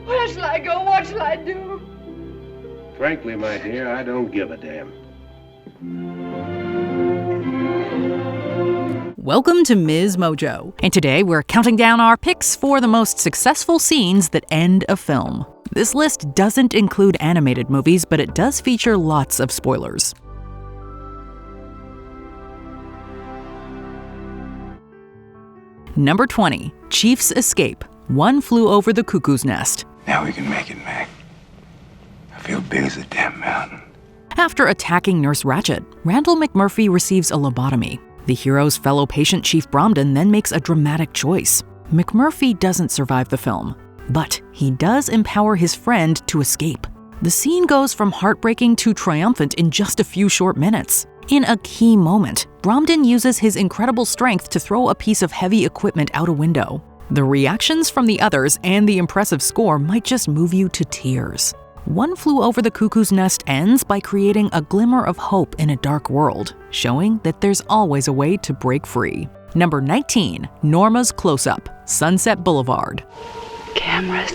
Where shall I go? What shall I do? Frankly, my dear, I don't give a damn. Welcome to MsMojo, and today we're counting down our picks for the most successful scenes that end a film. This list doesn't include animated movies, but it does feature lots of spoilers. Number 20, Chief's Escape. One Flew Over the Cuckoo's Nest. Now we can make it, Mac. I feel big as a damn mountain. After attacking Nurse Ratched, Randall McMurphy receives a lobotomy. The hero's fellow patient, Chief Bromden, then makes a dramatic choice. McMurphy doesn't survive the film, but he does empower his friend to escape. The scene goes from heartbreaking to triumphant in just a few short minutes. In a key moment, Bromden uses his incredible strength to throw a piece of heavy equipment out a window. The reactions from the others and the impressive score might just move you to tears. One Flew Over the Cuckoo's Nest ends by creating a glimmer of hope in a dark world, showing that there's always a way to break free. Number 19, Norma's Close-Up, Sunset Boulevard. Cameras.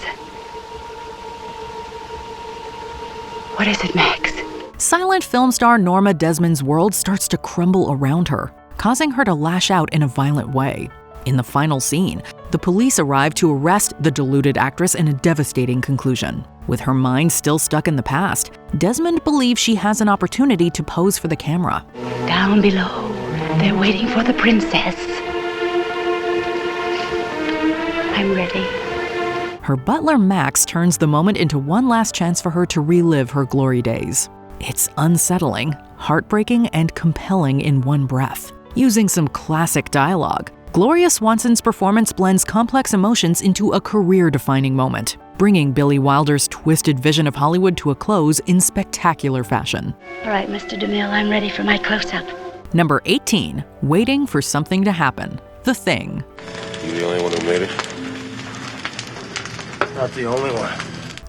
What is it, Max? Silent film star Norma Desmond's world starts to crumble around her, causing her to lash out in a violent way. In the final scene, the police arrive to arrest the deluded actress in a devastating conclusion. With her mind still stuck in the past, Desmond believes she has an opportunity to pose for the camera. Down below, they're waiting for the princess. I'm ready. Her butler Max turns the moment into one last chance for her to relive her glory days. It's unsettling, heartbreaking, and compelling in one breath. Using some classic dialogue, Gloria Swanson's performance blends complex emotions into a career-defining moment, bringing Billy Wilder's twisted vision of Hollywood to a close in spectacular fashion. All right, Mr. DeMille, I'm ready for my close-up. Number 18, Waiting for Something to Happen, The Thing. You the only one who made it? Not the only one.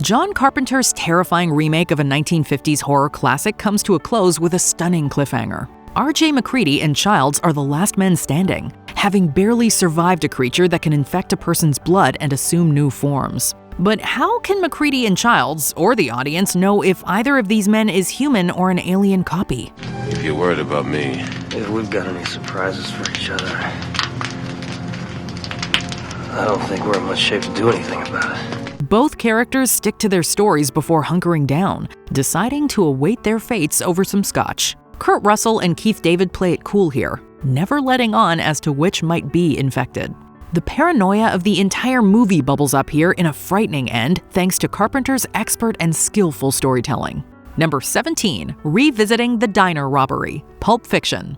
John Carpenter's terrifying remake of a 1950s horror classic comes to a close with a stunning cliffhanger. R.J. McCready and Childs are the last men standing, having barely survived a creature that can infect a person's blood and assume new forms. But how can McCready and Childs, or the audience, know if either of these men is human or an alien copy? If you're worried about me. If we've got any surprises for each other, I don't think we're in much shape to do anything about it. Both characters stick to their stories before hunkering down, deciding to await their fates over some scotch. Kurt Russell and Keith David play it cool here, never letting on as to which might be infected. The paranoia of the entire movie bubbles up here in a frightening end thanks to Carpenter's expert and skillful storytelling. Number 17, Revisiting the Diner Robbery, Pulp Fiction.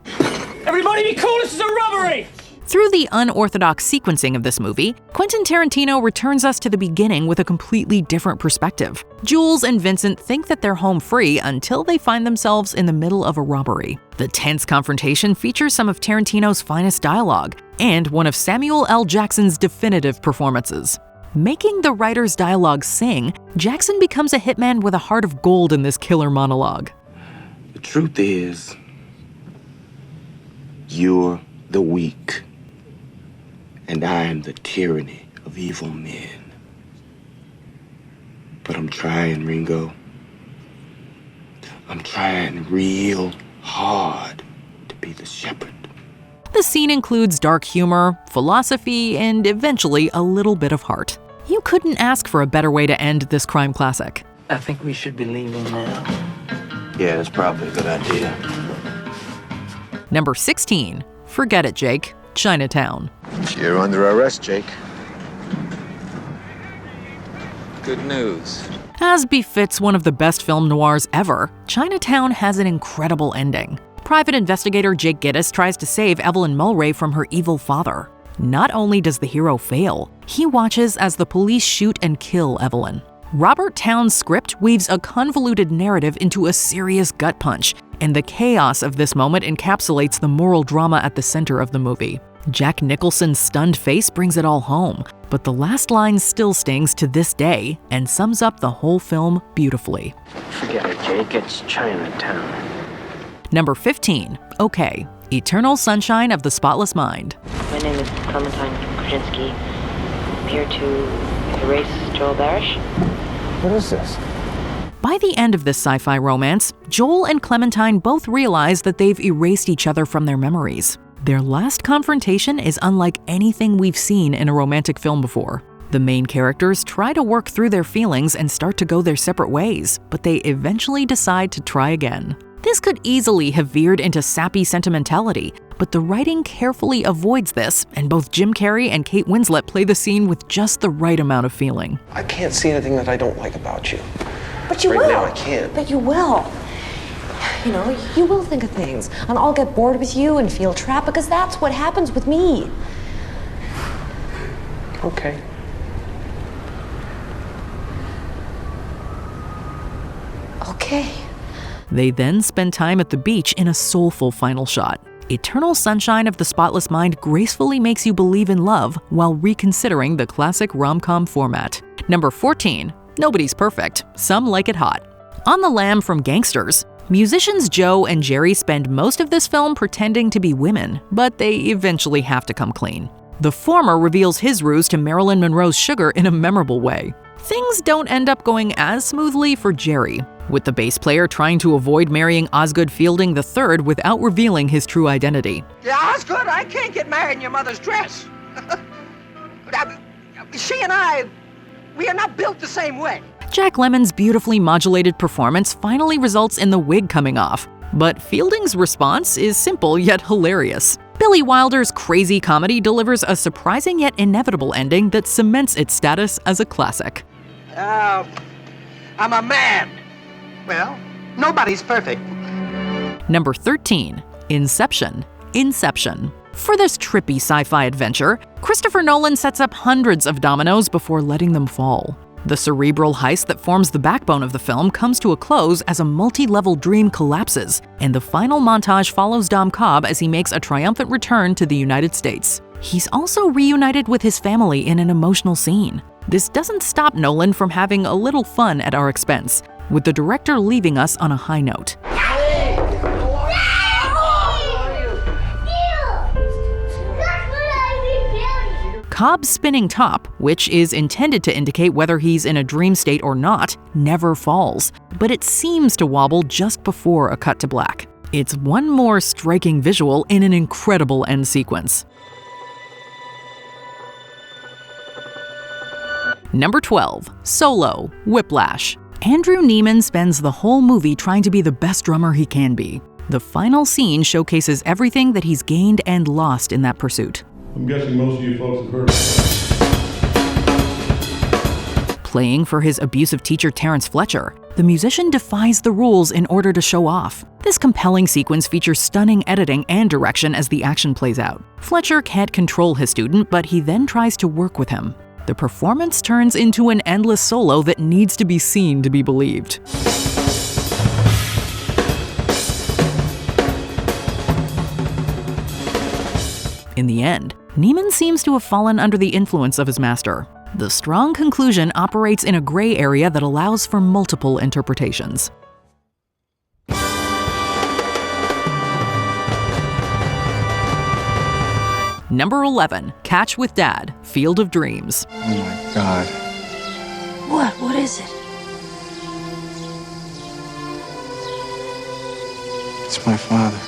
Everybody be cool, this is a robbery! Through the unorthodox sequencing of this movie, Quentin Tarantino returns us to the beginning with a completely different perspective. Jules and Vincent think that they're home free until they find themselves in the middle of a robbery. The tense confrontation features some of Tarantino's finest dialogue and one of Samuel L. Jackson's definitive performances. Making the writer's dialogue sing, Jackson becomes a hitman with a heart of gold in this killer monologue. The truth is, you're the weak. And I am the tyranny of evil men. But I'm trying, Ringo. I'm trying real hard to be the shepherd. The scene includes dark humor, philosophy, and eventually a little bit of heart. You couldn't ask for a better way to end this crime classic. I think we should be leaving now. Yeah, that's probably a good idea. Number 16, Forget It, Jake, Chinatown. You're under arrest, Jake. Good news. As befits one of the best film noirs ever, Chinatown has an incredible ending. Private investigator Jake Gittes tries to save Evelyn Mulwray from her evil father. Not only does the hero fail, he watches as the police shoot and kill Evelyn. Robert Towne's script weaves a convoluted narrative into a serious gut punch, and the chaos of this moment encapsulates the moral drama at the center of the movie. Jack Nicholson's stunned face brings it all home, but the last line still stings to this day and sums up the whole film beautifully. Forget it, Jake. It's Chinatown. Number 15, OK, Eternal Sunshine of the Spotless Mind. My name is Clementine Krasinski. I'm here to racist Joel Barish. What is this? By the end of this sci-fi romance, Joel and Clementine both realize that they've erased each other from their memories. Their last confrontation is unlike anything we've seen in a romantic film before. The main characters try to work through their feelings and start to go their separate ways, but they eventually decide to try again. This could easily have veered into sappy sentimentality, but the writing carefully avoids this, and both Jim Carrey and Kate Winslet play the scene with just the right amount of feeling. I can't see anything that I don't like about you. But you right will. Now I can't. But you will. You know, you will think of things, and I'll get bored with you and feel trapped because that's what happens with me. Okay. Okay. They then spend time at the beach in a soulful final shot. Eternal Sunshine of the Spotless Mind gracefully makes you believe in love while reconsidering the classic rom-com format. Number 14. Nobody's perfect. Some like it hot. On the lam from Gangsters, musicians Joe and Jerry spend most of this film pretending to be women, but they eventually have to come clean. The former reveals his ruse to Marilyn Monroe's Sugar in a memorable way. Things don't end up going as smoothly for Jerry, with the bass player trying to avoid marrying Osgood Fielding III without revealing his true identity. Yeah, Osgood, I can't get married in your mother's dress. She and I, we are not built the same way. Jack Lemmon's beautifully modulated performance finally results in the wig coming off, but Fielding's response is simple yet hilarious. Billy Wilder's crazy comedy delivers a surprising yet inevitable ending that cements its status as a classic. I'm a man. Well, nobody's perfect. Number 13. Inception. Inception. For this trippy sci-fi adventure, Christopher Nolan sets up hundreds of dominoes before letting them fall. The cerebral heist that forms the backbone of the film comes to a close as a multi-level dream collapses, and the final montage follows Dom Cobb as he makes a triumphant return to the United States. He's also reunited with his family in an emotional scene. This doesn't stop Nolan from having a little fun at our expense, with the director leaving us on a high note. Cobb's spinning top, which is intended to indicate whether he's in a dream state or not, never falls, but it seems to wobble just before a cut to black. It's one more striking visual in an incredible end sequence. Number 12. Solo. Whiplash. Andrew Neiman spends the whole movie trying to be the best drummer he can be. The final scene showcases everything that he's gained and lost in that pursuit. I'm guessing most of you folks have heard of it. Playing for his abusive teacher Terrence Fletcher, the musician defies the rules in order to show off. This compelling sequence features stunning editing and direction as the action plays out. Fletcher can't control his student, but he then tries to work with him. The performance turns into an endless solo that needs to be seen to be believed. In the end, Neiman seems to have fallen under the influence of his master. The strong conclusion operates in a gray area that allows for multiple interpretations. Number 11. Catch with Dad. Field of Dreams. Oh my God. What is it? It's my father.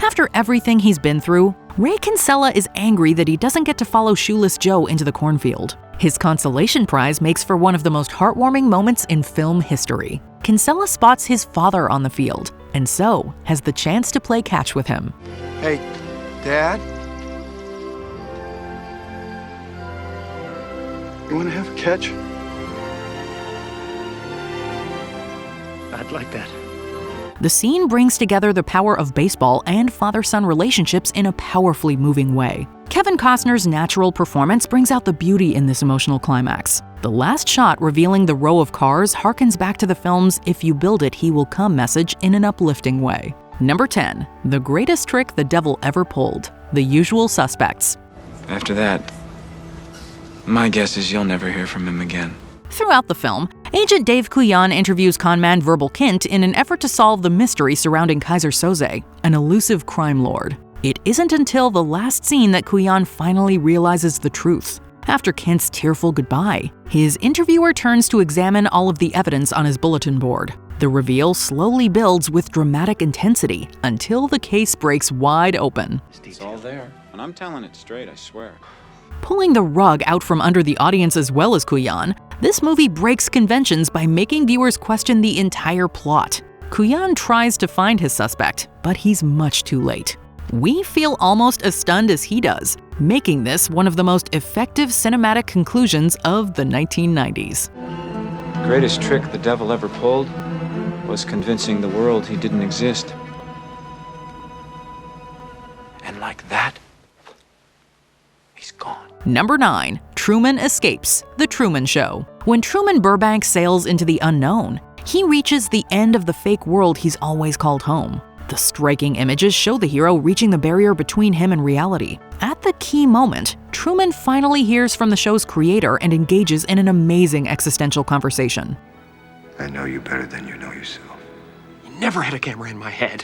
After everything he's been through, Ray Kinsella is angry that he doesn't get to follow Shoeless Joe into the cornfield. His consolation prize makes for one of the most heartwarming moments in film history. Kinsella spots his father on the field, and so has the chance to play catch with him. Hey, Dad? You want to have a catch? I'd like that. The scene brings together the power of baseball and father-son relationships in a powerfully moving way. Kevin Costner's natural performance brings out the beauty in this emotional climax. The last shot revealing the row of cars harkens back to the film's "If you build it, he will come" message in an uplifting way. Number 10. The greatest trick the devil ever pulled. The Usual Suspects. After that, my guess is you'll never hear from him again. Throughout the film, Agent Dave Kuyan interviews conman Verbal Kint in an effort to solve the mystery surrounding Kaiser Soze, an elusive crime lord. It isn't until the last scene that Kuyan finally realizes the truth. After Kent's tearful goodbye, his interviewer turns to examine all of the evidence on his bulletin board. The reveal slowly builds with dramatic intensity until the case breaks wide open. It's all there, and I'm telling it straight, I swear. Pulling the rug out from under the audience as well as Kuyan, this movie breaks conventions by making viewers question the entire plot. Kuyan tries to find his suspect, but he's much too late. We feel almost as stunned as he does, making this one of the most effective cinematic conclusions of the 1990s. The greatest trick the devil ever pulled was convincing the world he didn't exist. And like that, he's gone. Number 9. Truman escapes. The Truman Show. When Truman Burbank sails into the unknown, he reaches the end of the fake world he's always called home. The striking images show the hero reaching the barrier between him and reality. At the key moment, Truman finally hears from the show's creator and engages in an amazing existential conversation. I know you better than you know yourself. You never had a camera in my head.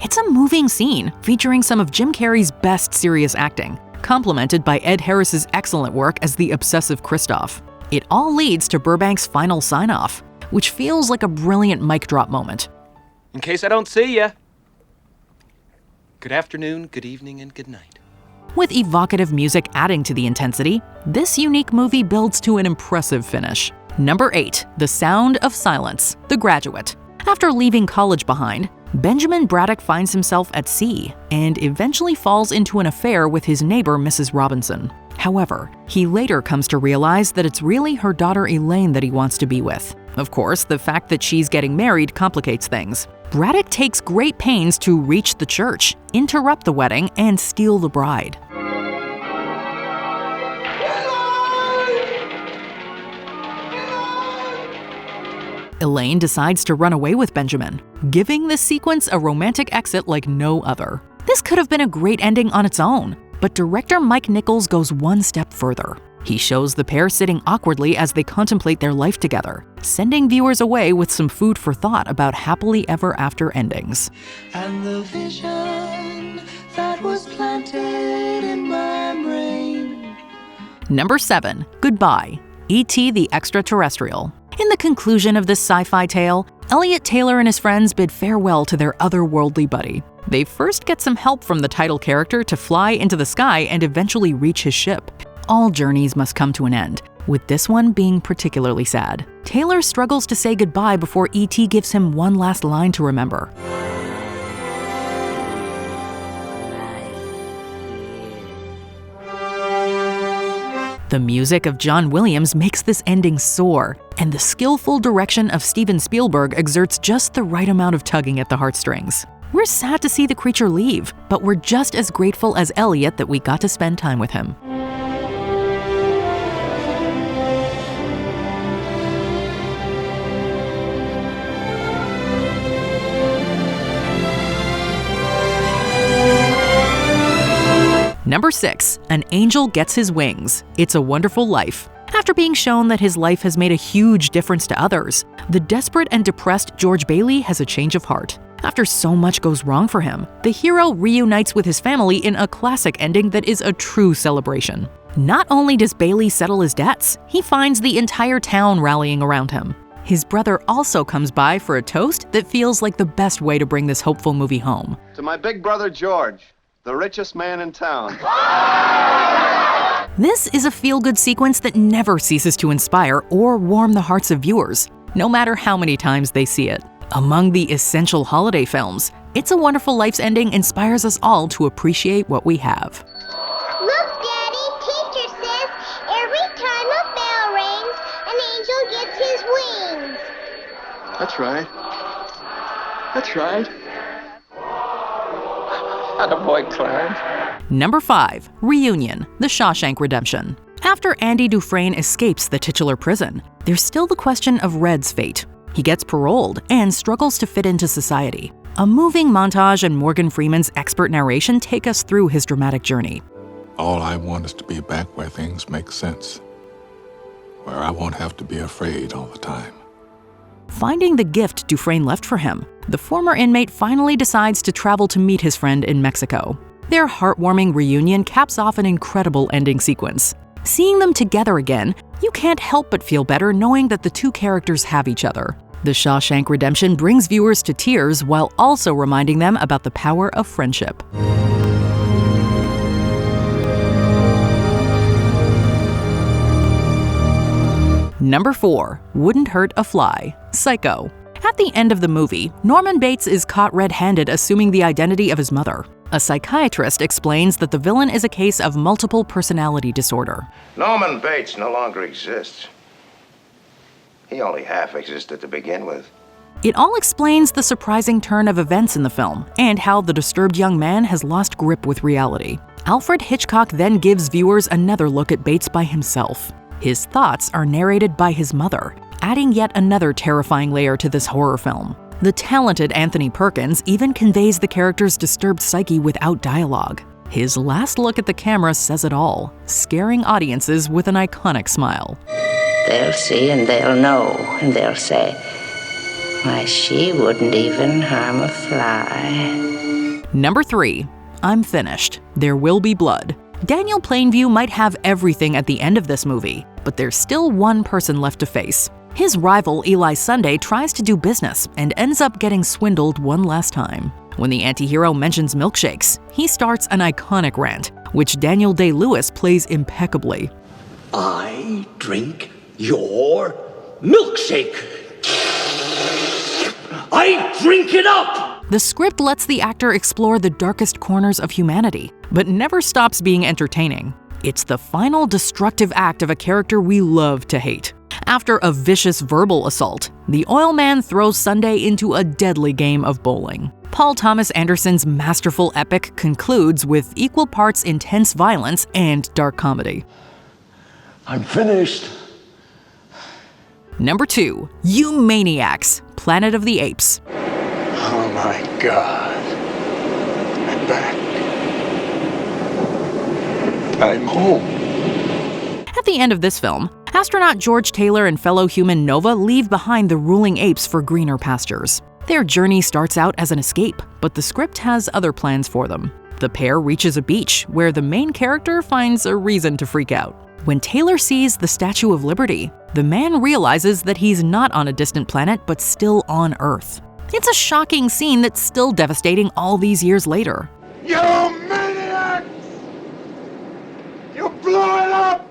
It's a moving scene featuring some of Jim Carrey's best serious acting, complemented by Ed Harris's excellent work as the obsessive Christoph. It all leads to Burbank's final sign-off, which feels like a brilliant mic drop moment. In case I don't see ya. Good afternoon, good evening, and good night. With evocative music adding to the intensity, this unique movie builds to an impressive finish. Number 8. The Sound of Silence. The Graduate. After leaving college behind, Benjamin Braddock finds himself at sea and eventually falls into an affair with his neighbor, Mrs. Robinson. However, he later comes to realize that it's really her daughter Elaine that he wants to be with. Of course, the fact that she's getting married complicates things. Braddock takes great pains to reach the church, interrupt the wedding, and steal the bride. Elaine decides to run away with Benjamin, giving the sequence a romantic exit like no other. This could have been a great ending on its own, but director Mike Nichols goes one step further. He shows the pair sitting awkwardly as they contemplate their life together, sending viewers away with some food for thought about happily ever after endings. And the vision that was planted in my brain. Number 7. Goodbye. E.T. the Extraterrestrial. In the conclusion of this sci-fi tale, Elliot Taylor and his friends bid farewell to their otherworldly buddy. They first get some help from the title character to fly into the sky and eventually reach his ship. All journeys must come to an end, with this one being particularly sad. Taylor struggles to say goodbye before E.T. gives him one last line to remember. The music of John Williams makes this ending soar, and the skillful direction of Steven Spielberg exerts just the right amount of tugging at the heartstrings. We're sad to see the creature leave, but we're just as grateful as Elliot that we got to spend time with him. Number 6. An Angel Gets His Wings. It's a Wonderful Life. After being shown that his life has made a huge difference to others, the desperate and depressed George Bailey has a change of heart. After so much goes wrong for him, the hero reunites with his family in a classic ending that is a true celebration. Not only does Bailey settle his debts, he finds the entire town rallying around him. His brother also comes by for a toast that feels like the best way to bring this hopeful movie home. To my big brother George, the richest man in town. This is a feel-good sequence that never ceases to inspire or warm the hearts of viewers, no matter how many times they see it. Among the essential holiday films, It's a Wonderful Life's ending inspires us all to appreciate what we have. Look, Daddy, teacher says every time a bell rings, an angel gets his wings. That's right. That's right. Attaboy, Clarence. Number 5. Reunion. The Shawshank Redemption. After Andy Dufresne escapes the titular prison, there's still the question of Red's fate. He gets paroled and struggles to fit into society. A moving montage and Morgan Freeman's expert narration take us through his dramatic journey. All I want is to be back where things make sense, where I won't have to be afraid all the time. Finding the gift Dufresne left for him, the former inmate finally decides to travel to meet his friend in Mexico. Their heartwarming reunion caps off an incredible ending sequence. Seeing them together again, you can't help but feel better knowing that the two characters have each other. The Shawshank Redemption brings viewers to tears while also reminding them about the power of friendship. Number 4. Wouldn't Hurt a Fly. Psycho. At the end of the movie, Norman Bates is caught red-handed assuming the identity of his mother. A psychiatrist explains that the villain is a case of multiple personality disorder. Norman Bates no longer exists. He only half existed to begin with. It all explains the surprising turn of events in the film and how the disturbed young man has lost grip with reality. Alfred Hitchcock then gives viewers another look at Bates by himself. His thoughts are narrated by his mother, adding yet another terrifying layer to this horror film. The talented Anthony Perkins even conveys the character's disturbed psyche without dialogue. His last look at the camera says it all, scaring audiences with an iconic smile. They'll see and they'll know, and they'll say, why, she wouldn't even harm a fly. Number 3. I'm Finished. There Will Be Blood. Daniel Plainview might have everything at the end of this movie, but there's still one person left to face. His rival, Eli Sunday, tries to do business and ends up getting swindled one last time. When the anti-hero mentions milkshakes, he starts an iconic rant, which Daniel Day-Lewis plays impeccably. I drink your milkshake. I drink it up! The script lets the actor explore the darkest corners of humanity, but never stops being entertaining. It's the final destructive act of a character we love to hate. After a vicious verbal assault, the oil man throws Sunday into a deadly game of bowling. Paul Thomas Anderson's masterful epic concludes with equal parts intense violence and dark comedy. I'm finished. Number 2. You Maniacs. Planet of the Apes. Oh my God. I'm back. I'm home. At the end of this film, astronaut George Taylor and fellow human Nova leave behind the ruling apes for greener pastures. Their journey starts out as an escape, but the script has other plans for them. The pair reaches a beach where the main character finds a reason to freak out. When Taylor sees the Statue of Liberty, the man realizes that he's not on a distant planet but still on Earth. It's a shocking scene that's still devastating all these years later. You maniacs! You blew it up!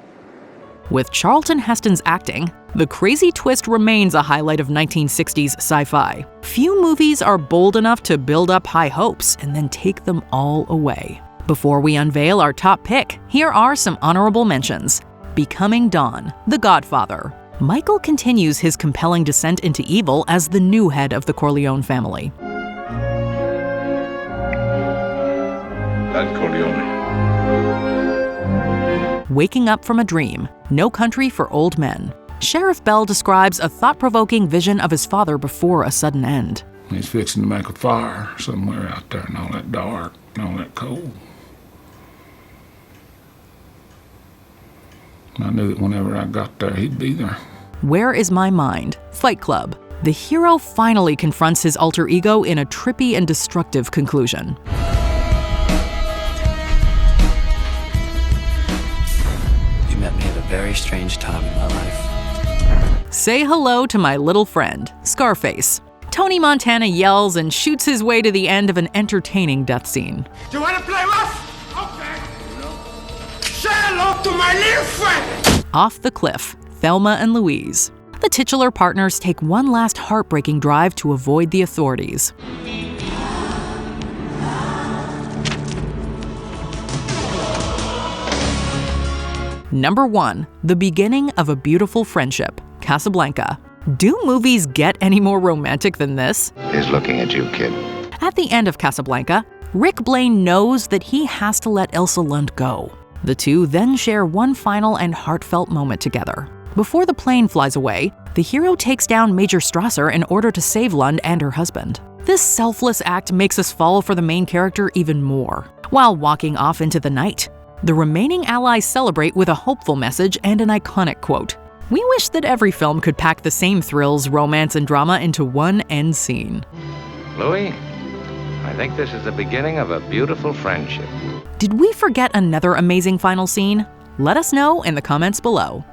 With Charlton Heston's acting, the crazy twist remains a highlight of 1960s sci-fi. Few movies are bold enough to build up high hopes and then take them all away. Before we unveil our top pick, here are some honorable mentions. Becoming Dawn, The Godfather. Michael continues his compelling descent into evil as the new head of the Corleone family. That Corleone. Waking Up from a Dream, No Country for Old Men. Sheriff Bell describes a thought-provoking vision of his father before a sudden end. He's fixing to make a fire somewhere out there in all that dark and all that cold. I knew that whenever I got there, he'd be there. Where Is My Mind? Fight Club. The hero finally confronts his alter ego in a trippy and destructive conclusion. You met me at a very strange time in my life. Say Hello to My Little Friend, Scarface. Tony Montana yells and shoots his way to the end of an entertaining death scene. Do you want to play rough? Okay. Say hello to my little friend! Off the Cliff, Thelma and Louise. The titular partners take one last heartbreaking drive to avoid the authorities. Number 1. The Beginning of a Beautiful Friendship, Casablanca. Do movies get any more romantic than this? He's looking at you, kid. At the end of Casablanca, Rick Blaine knows that he has to let Ilsa Lund go. The two then share one final and heartfelt moment together. Before the plane flies away, the hero takes down Major Strasser in order to save Lund and her husband. This selfless act makes us fall for the main character even more. While walking off into the night, the remaining allies celebrate with a hopeful message and an iconic quote. We wish that every film could pack the same thrills, romance, and drama into one end scene. Louis, I think this is the beginning of a beautiful friendship. Did we forget another amazing final scene? Let us know in the comments below.